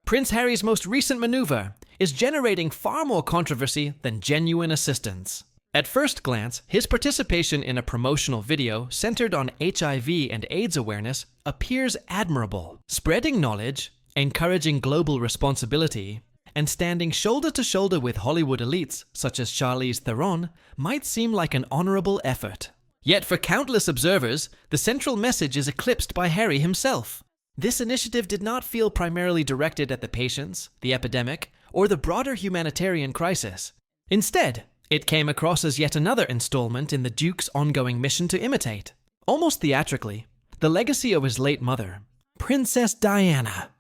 Prince Harry's most recent maneuver is generating far more controversy than genuine assistance. At first glance, his participation in a promotional video centered on HIV and AIDS awareness appears admirable. Spreading knowledge, encouraging global responsibility, and standing shoulder to shoulder with Hollywood elites such as Charlize Theron might seem like an honorable effort. Yet for countless observers, the central message is eclipsed by Harry himself. This initiative did not feel primarily directed at the patients, the epidemic, or the broader humanitarian crisis. Instead, it came across as yet another installment in the Duke's ongoing mission to imitate, almost theatrically, the legacy of his late mother, Princess Diana.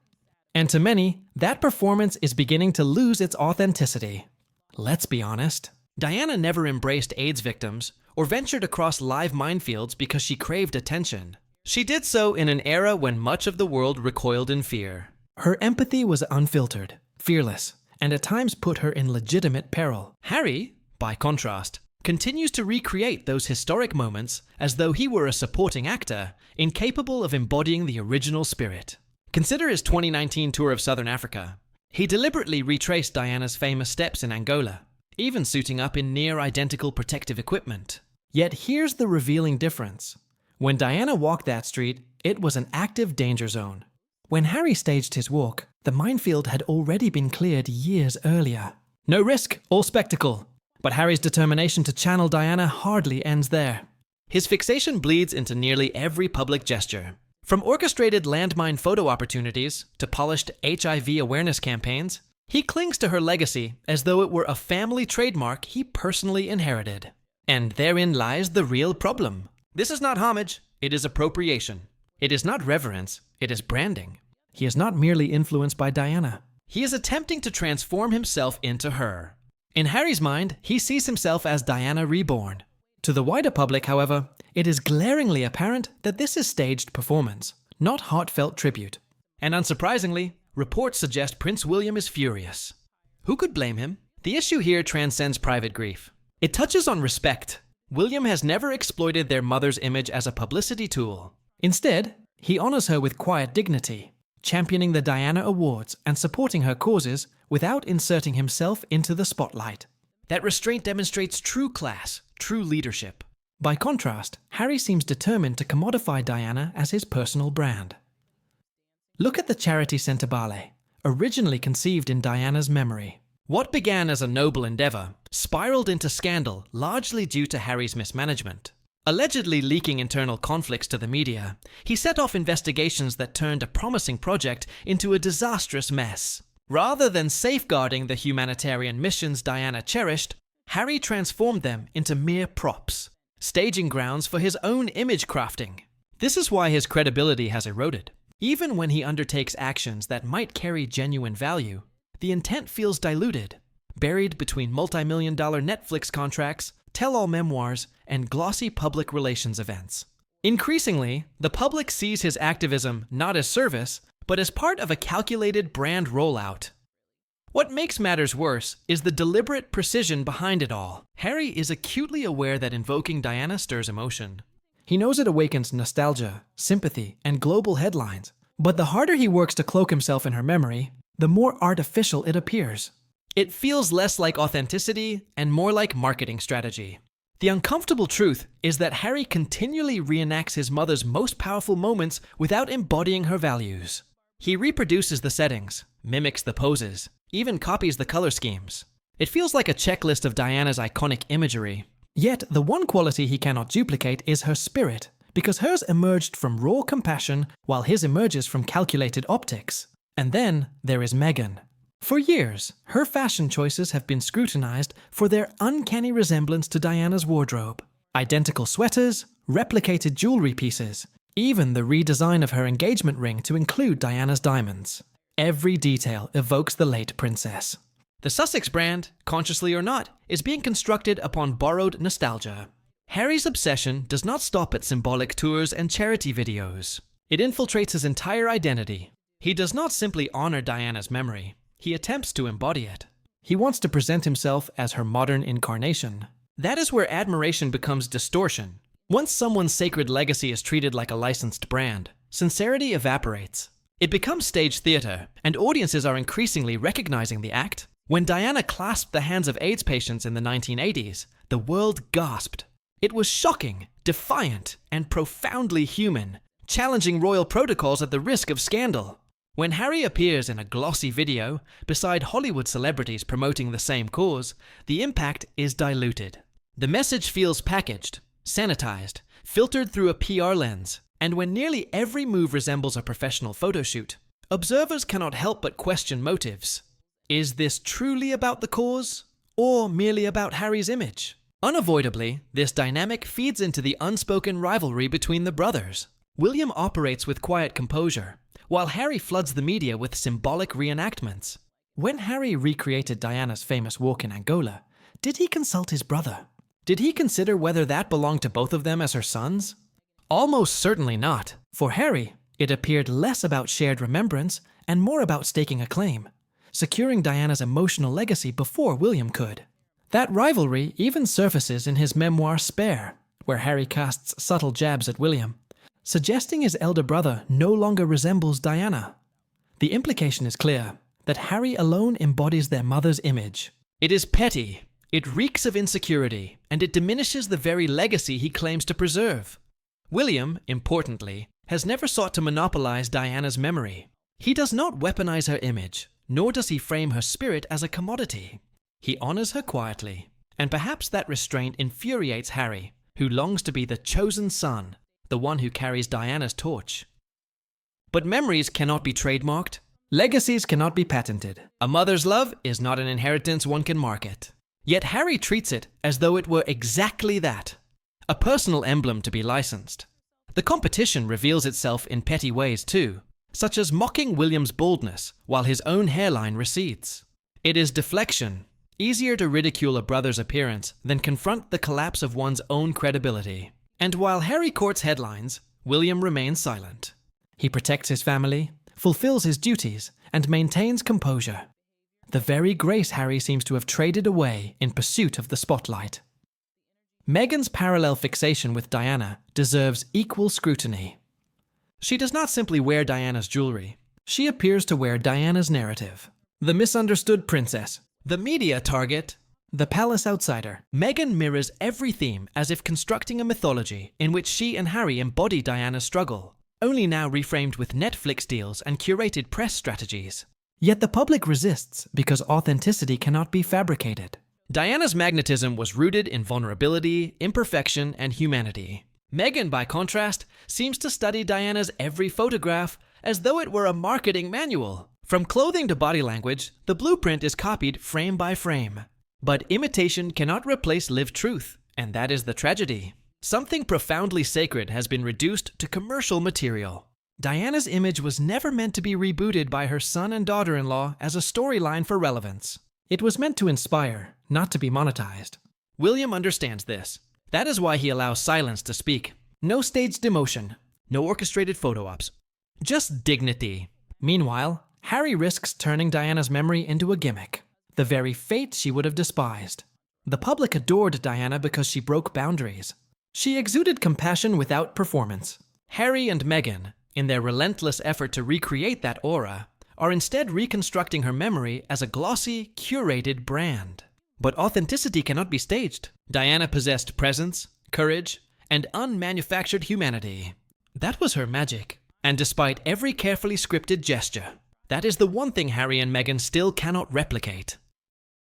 And to many, that performance is beginning to lose its authenticity. Let's be honest, Diana never embraced AIDS victims or ventured across live minefields because she craved attention. She did so in an era when much of the world recoiled in fear. Her empathy was unfiltered, fearless, and at times put her in legitimate peril. Harry, by contrast, continues to recreate those historic moments as though he were a supporting actor, incapable of embodying the original spirit. Consider his 2019 tour of Southern Africa. He deliberately retraced Diana's famous steps in Angola, even suiting up in near-identical protective equipment. Yet here's the revealing difference. When Diana walked that street, it was an active danger zone. When Harry staged his walk, the minefield had already been cleared years earlier. No risk, all spectacle. But Harry's determination to channel Diana hardly ends there. His fixation bleeds into nearly every public gesture. From orchestrated landmine photo opportunities to polished HIV awareness campaigns, he clings to her legacy as though it were a family trademark he personally inherited. And therein lies the real problem. This is not homage, it is appropriation. It is not reverence, it is branding. He is not merely influenced by Diana. He is attempting to transform himself into her. In Harry's mind, he sees himself as Diana reborn. To the wider public, however, it is glaringly apparent that this is staged performance, not heartfelt tribute. And unsurprisingly, reports suggest Prince William is furious. Who could blame him? The issue here transcends private grief. It touches on respect. William has never exploited their mother's image as a publicity tool. Instead, he honors her with quiet dignity, championing the Diana Awards and supporting her causes without inserting himself into the spotlight. That restraint demonstrates true class, true leadership. By contrast, Harry seems determined to commodify Diana as his personal brand. Look at the charity Centre Ballet, originally conceived in Diana's memory. What began as a noble endeavor spiraled into scandal largely due to Harry's mismanagement. Allegedly leaking internal conflicts to the media, he set off investigations that turned a promising project into a disastrous mess. Rather than safeguarding the humanitarian missions Diana cherished, Harry transformed them into mere props, staging grounds for his own image crafting. This is why his credibility has eroded. Even when he undertakes actions that might carry genuine value, the intent feels diluted, buried between multi-million-dollar Netflix contracts, tell-all memoirs, and glossy public relations events. Increasingly, the public sees his activism not as service, but as part of a calculated brand rollout. What makes matters worse is the deliberate precision behind it all. Harry is acutely aware that invoking Diana stirs emotion. He knows it awakens nostalgia, sympathy, and global headlines. But the harder he works to cloak himself in her memory, the more artificial it appears. It feels less like authenticity and more like marketing strategy. The uncomfortable truth is that Harry continually reenacts his mother's most powerful moments without embodying her values. He reproduces the settings, mimics the poses, even copies the color schemes. It feels like a checklist of Diana's iconic imagery. Yet, the one quality he cannot duplicate is her spirit, because hers emerged from raw compassion while his emerges from calculated optics. And then there is Meghan. For years, her fashion choices have been scrutinized for their uncanny resemblance to Diana's wardrobe. Identical sweaters, replicated jewelry pieces, even the redesign of her engagement ring to include Diana's diamonds. Every detail evokes the late princess. The Sussex brand, consciously or not, is being constructed upon borrowed nostalgia. Harry's obsession does not stop at symbolic tours and charity videos. It infiltrates his entire identity. He does not simply honor Diana's memory. He attempts to embody it. He wants to present himself as her modern incarnation. That is where admiration becomes distortion. Once someone's sacred legacy is treated like a licensed brand, sincerity evaporates. It becomes stage theater, and audiences are increasingly recognizing the act. When Diana clasped the hands of AIDS patients in the 1980s, the world gasped. It was shocking, defiant, and profoundly human, challenging royal protocols at the risk of scandal. When Harry appears in a glossy video, beside Hollywood celebrities promoting the same cause, the impact is diluted. The message feels packaged, sanitized, filtered through a PR lens, and when nearly every move resembles a professional photoshoot, observers cannot help but question motives. Is this truly about the cause, or merely about Harry's image? Unavoidably, this dynamic feeds into the unspoken rivalry between the brothers. William operates with quiet composure, while Harry floods the media with symbolic reenactments. When Harry recreated Diana's famous walk in Angola, did he consult his brother? Did he consider whether that belonged to both of them as her sons? Almost certainly not. For Harry, it appeared less about shared remembrance and more about staking a claim, securing Diana's emotional legacy before William could. That rivalry even surfaces in his memoir Spare, where Harry casts subtle jabs at William, suggesting his elder brother no longer resembles Diana. The implication is clear, that Harry alone embodies their mother's image. It is petty, it reeks of insecurity, and it diminishes the very legacy he claims to preserve. William, importantly, has never sought to monopolize Diana's memory. He does not weaponize her image, nor does he frame her spirit as a commodity. He honors her quietly, and perhaps that restraint infuriates Harry, who longs to be the chosen son, the one who carries Diana's torch. But memories cannot be trademarked. Legacies cannot be patented. A mother's love is not an inheritance one can market. Yet Harry treats it as though it were exactly that, a personal emblem to be licensed. The competition reveals itself in petty ways too, such as mocking William's baldness while his own hairline recedes. It is deflection, easier to ridicule a brother's appearance than confront the collapse of one's own credibility. And while Harry courts headlines, William remains silent. He protects his family, fulfills his duties, and maintains composure. The very grace Harry seems to have traded away in pursuit of the spotlight. Meghan's parallel fixation with Diana deserves equal scrutiny. She does not simply wear Diana's jewelry. She appears to wear Diana's narrative. The misunderstood princess, the media target, the palace outsider. Meghan mirrors every theme as if constructing a mythology in which she and Harry embody Diana's struggle, only now reframed with Netflix deals and curated press strategies. Yet the public resists because authenticity cannot be fabricated. Diana's magnetism was rooted in vulnerability, imperfection, and humanity. Meghan, by contrast, seems to study Diana's every photograph as though it were a marketing manual. From clothing to body language, the blueprint is copied frame by frame. But imitation cannot replace lived truth, and that is the tragedy. Something profoundly sacred has been reduced to commercial material. Diana's image was never meant to be rebooted by her son and daughter-in-law as a storyline for relevance. It was meant to inspire, not to be monetized. William understands this. That is why he allows silence to speak. No staged emotion, no orchestrated photo ops, just dignity. Meanwhile, Harry risks turning Diana's memory into a gimmick, the very fate she would have despised. The public adored Diana because she broke boundaries. She exuded compassion without performance. Harry and Meghan, in their relentless effort to recreate that aura, are instead reconstructing her memory as a glossy, curated brand. But authenticity cannot be staged. Diana possessed presence, courage, and unmanufactured humanity. That was her magic. And despite every carefully scripted gesture, that is the one thing Harry and Meghan still cannot replicate.